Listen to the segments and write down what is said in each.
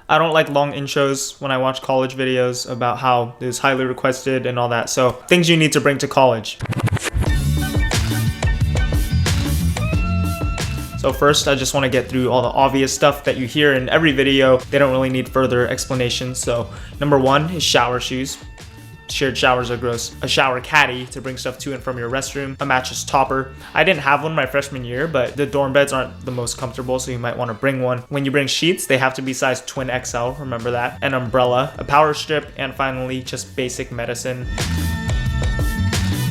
I don't like long intros when I watch college videos about how it was highly requested and all that. So things you need to bring to college. So first, I just want to get through all the obvious stuff that you hear in every video. They don't really need further explanation. So number one is shower shoes. Shared showers are gross. A shower caddy to bring stuff to and from your restroom. A mattress topper. I didn't have one my freshman year, but the dorm beds aren't the most comfortable, so you might want to bring one. When you bring sheets, they have to be size twin XL, remember that. An umbrella, a power strip, and finally, just basic medicine.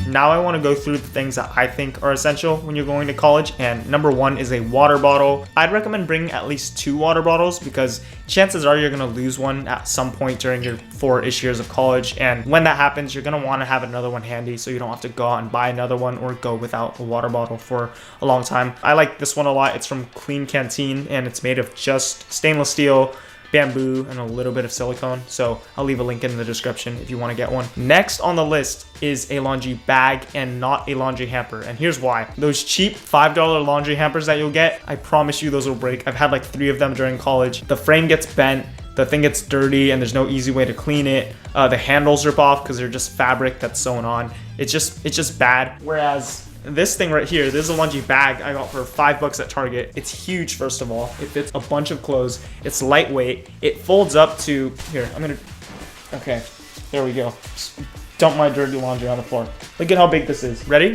Now I want to go through the things that I think are essential when you're going to college, and number one is a water bottle. I'd recommend bringing at least 2 water bottles because chances are you're going to lose one at some point during your 4-ish years of college, and when that happens, you're going to want to have another one handy so you don't have to go out and buy another one or go without a water bottle for a long time. I like this one a lot. It's from Kleen Kanteen, and it's made of just stainless steel, bamboo, and a little bit of silicone, so I'll leave a link in the description if you want to get one. Next on the list is a laundry bag and not a laundry hamper, and here's why. Those cheap $5 laundry hampers that you'll get, I promise you those will break. I've had like 3 of them during college. The frame gets bent, the thing gets dirty, and there's no easy way to clean it. The handles rip off because they're just fabric that's sewn on. It's just bad. Whereas this thing right here, this is a laundry bag I got for $5 at Target. It's huge, first of all. It fits a bunch of clothes. It's lightweight. It folds up to, here, okay, there we go. Just dump my dirty laundry on the floor. Look at how big this is. Ready?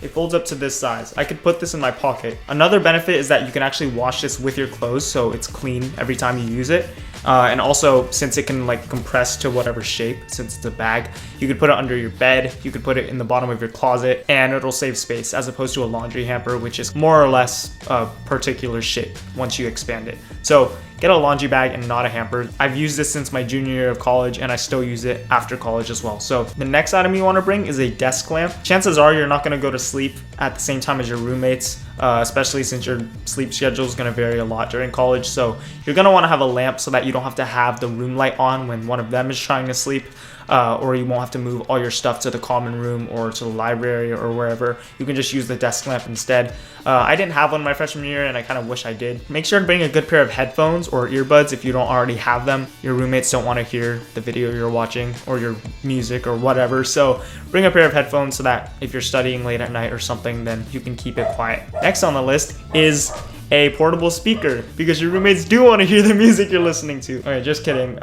It folds up to this size. I could put this in my pocket. Another benefit is that you can actually wash this with your clothes, so it's clean every time you use it. And also, since it can like compress to whatever shape, since it's a bag, you could put it under your bed, you could put it in the bottom of your closet, and it'll save space as opposed to a laundry hamper, which is more or less a particular shape once you expand it. So get a laundry bag and not a hamper. I've used this since my junior year of college, and I still use it after college as well. So the next item you want to bring is a desk lamp. Chances are you're not going to go to sleep at the same time as your roommates, especially since your sleep schedule is going to vary a lot during college. So you're going to want to have a lamp so that you don't have to have the room light on when one of them is trying to sleep. Or you won't have to move all your stuff to the common room or to the library or wherever. You can just use the desk lamp instead. I didn't have one my freshman year, and I kind of wish I did. Make sure to bring a good pair of headphones or earbuds if you don't already have them. Your roommates don't want to hear the video you're watching or your music or whatever. So bring a pair of headphones so that if you're studying late at night or something, then you can keep it quiet. Next on the list is a portable speaker, because your roommates do want to hear the music you're listening to. Okay, just kidding.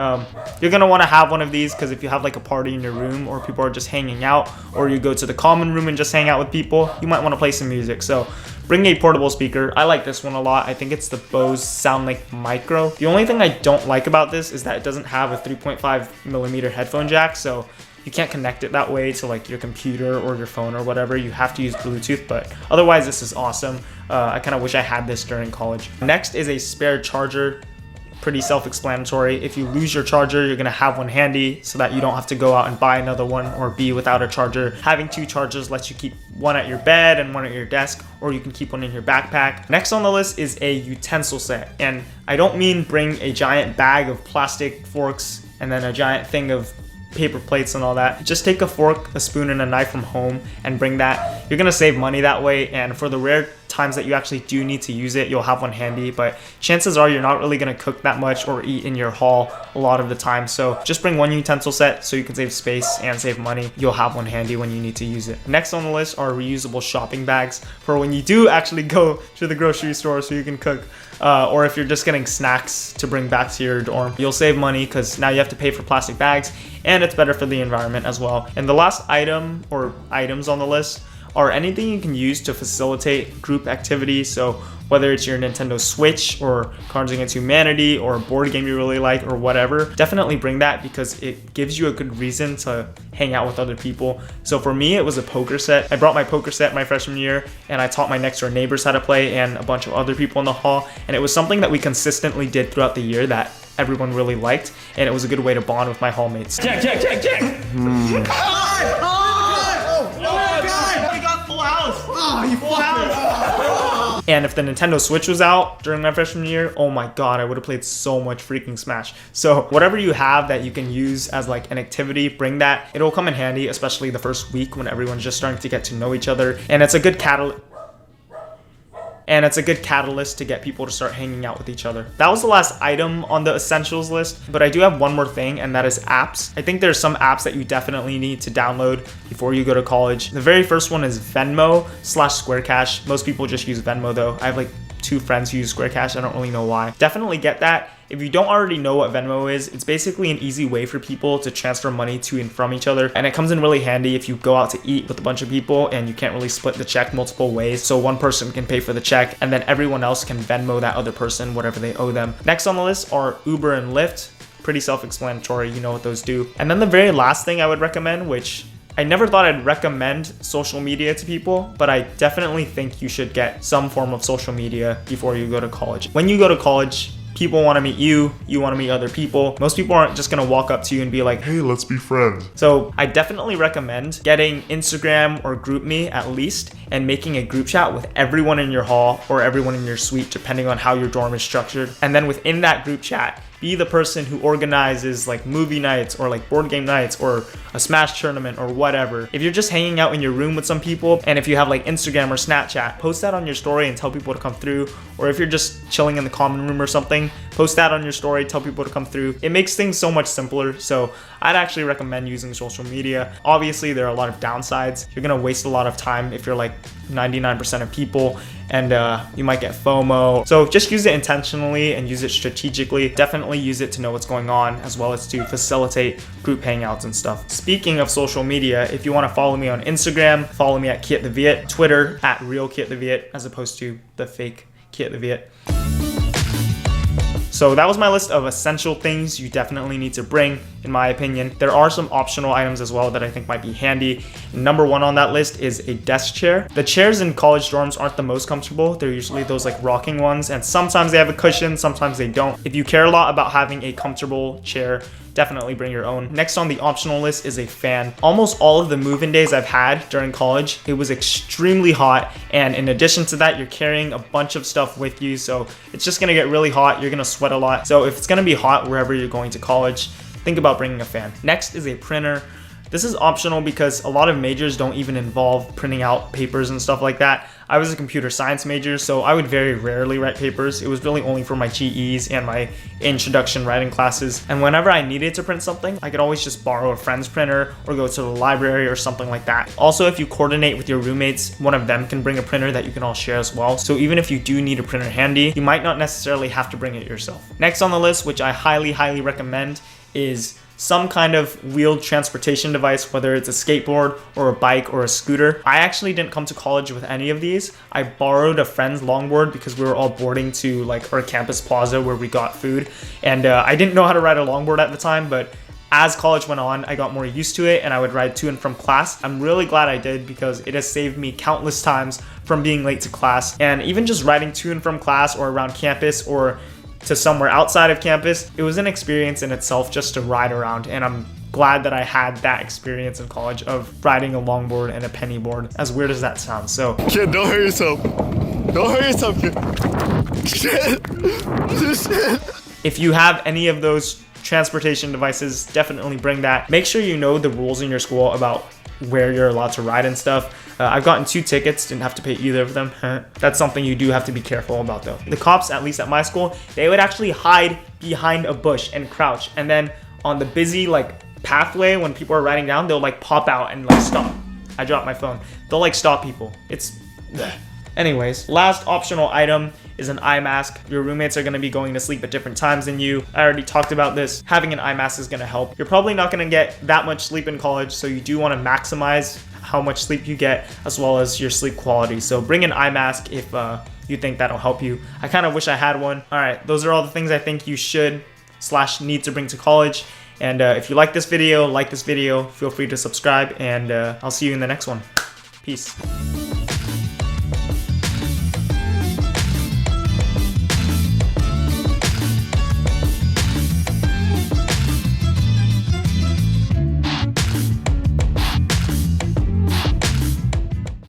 You're gonna want to have one of these because if you have like a party in your room, or people are just hanging out, or you go to the common room and just hang out with people, you might want to play some music. So bring a portable speaker. I like this one a lot. I think it's the Bose SoundLink Micro. The only thing I don't like about this is that it doesn't have a 3.5mm headphone jack, so you can't connect it that way to like your computer or your phone or whatever. You have to use Bluetooth, but otherwise this is awesome. I kind of wish I had this during college. Next is a spare charger. Pretty self-explanatory. If you lose your charger, you're gonna have one handy so that you don't have to go out and buy another one or be without a charger. Having 2 chargers lets you keep one at your bed and one at your desk, or you can keep one in your backpack. Next on the list is a utensil set, and I don't mean bring a giant bag of plastic forks and then a giant thing of paper plates and all that. Just take a fork, a spoon, and a knife from home and bring that. You're gonna save money that way, and for the rare times that you actually do need to use it, you'll have one handy, but chances are you're not really gonna cook that much or eat in your hall a lot of the time. So just bring one utensil set so you can save space and save money. You'll have one handy when you need to use it. Next on the list are reusable shopping bags for when you do actually go to the grocery store so you can cook. Or if you're just getting snacks to bring back to your dorm, you'll save money because now you have to pay for plastic bags, and it's better for the environment as well. And the last item or items on the list are anything you can use to facilitate group activities. So whether it's your Nintendo Switch or Cards Against Humanity or a board game you really like or whatever, definitely bring that because it gives you a good reason to hang out with other people. So for me, it was a poker set. I brought my poker set my freshman year, and I taught my next door neighbors how to play and a bunch of other people in the hall. And it was something that we consistently did throughout the year that everyone really liked, and it was a good way to bond with my hallmates. Jack! And if the Nintendo Switch was out during my freshman year, oh my god, I would have played so much freaking Smash. So whatever you have that you can use as like an activity, bring that. It'll come in handy, especially the first week when everyone's just starting to get to know each other. And it's a good catalyst. and it's a good catalyst to get people to start hanging out with each other. That was the last item on the essentials list, but I do have one more thing, and that is apps. I think there's some apps that you definitely need to download before you go to college. The very first one is Venmo/Square Cash. Most people just use Venmo though. I have like 2 friends who use Square Cash. I don't really know why. Definitely get that. If you don't already know what Venmo is, it's basically an easy way for people to transfer money to and from each other. And it comes in really handy if you go out to eat with a bunch of people and you can't really split the check multiple ways. So one person can pay for the check and then everyone else can Venmo that other person whatever they owe them. Next on the list are Uber and Lyft. Pretty self-explanatory, you know what those do. And then the very last thing I would recommend, which I never thought I'd recommend social media to people, but I definitely think you should get some form of social media before you go to college. When you go to college, people want to meet you, you want to meet other people. Most people aren't just going to walk up to you and be like, hey, let's be friends. So I definitely recommend getting Instagram or GroupMe at least and making a group chat with everyone in your hall or everyone in your suite, depending on how your dorm is structured. And then within that group chat, be the person who organizes like movie nights or like board game nights or a Smash tournament or whatever. If you're just hanging out in your room with some people, and if you have like Instagram or Snapchat, post that on your story and tell people to come through. Or if you're just chilling in the common room or something, post that on your story, tell people to come through. It makes things so much simpler. So I'd actually recommend using social media. Obviously, there are a lot of downsides. You're gonna waste a lot of time if you're like 99% of people, and you might get FOMO. So just use it intentionally and use it strategically. Definitely use it to know what's going on, as well as to facilitate group hangouts and stuff. Speaking of social media, if you want to follow me on Instagram, follow me at KeatTheViet, Twitter at RealKeatTheViet, as opposed to the fake KeatTheViet. So that was my list of essential things you definitely need to bring, in my opinion. There are some optional items as well that I think might be handy. Number 1 on that list is a desk chair. The chairs in college dorms aren't the most comfortable. They're usually those like rocking ones, and sometimes they have a cushion, sometimes they don't. If you care a lot about having a comfortable chair, definitely bring your own. Next on the optional list is a fan. Almost all of the move-in days I've had during college, it was extremely hot, and in addition to that, you're carrying a bunch of stuff with you, so it's just gonna get really hot. You're gonna sweat a lot. So if it's gonna be hot wherever you're going to college, think about bringing a fan. Next is a printer. This is optional because a lot of majors don't even involve printing out papers and stuff like that. I was a computer science major, so I would very rarely write papers. It was really only for my GEs and my introduction writing classes. And whenever I needed to print something, I could always just borrow a friend's printer or go to the library or something like that. Also, if you coordinate with your roommates, one of them can bring a printer that you can all share as well. So even if you do need a printer handy, you might not necessarily have to bring it yourself. Next on the list, which I highly recommend, is some kind of wheeled transportation device, whether it's a skateboard or a bike or a scooter. I actually didn't come to college with any of these. I borrowed a friend's longboard because we were all boarding to like our campus plaza where we got food, and I didn't know how to ride a longboard at the time, but as college went on, I got more used to it and I would ride to and from class. I'm really glad I did because it has saved me countless times from being late to class. And even just riding to and from class or around campus or to somewhere outside of campus, it was an experience in itself just to ride around, and I'm glad that I had that experience in college of riding a longboard and a penny board, as weird as that sounds. So kid, don't hurt yourself. Don't hurt yourself, kid. If you have any of those transportation devices, definitely bring that. Make sure you know the rules in your school about where you're allowed to ride and stuff. I've gotten 2 tickets, didn't have to pay either of them. That's something you do have to be careful about though. The cops, at least at my school, they would actually hide behind a bush and crouch, and then on the busy like pathway when people are riding down, they'll like pop out and like stop. I dropped my phone. They'll like stop people. It's anyways, last optional item is an eye mask. Your roommates are going to be going to sleep at different times than you. I already talked about this. Having an eye mask is going to help. You're probably not going to get that much sleep in college, so you do want to maximize how much sleep you get as well as your sleep quality. So bring an eye mask if you think that'll help you. I kind of wish I had one. All right, those are all the things I think you should / need to bring to college. And if you like this video, feel free to subscribe, and I'll see you in the next one. Peace.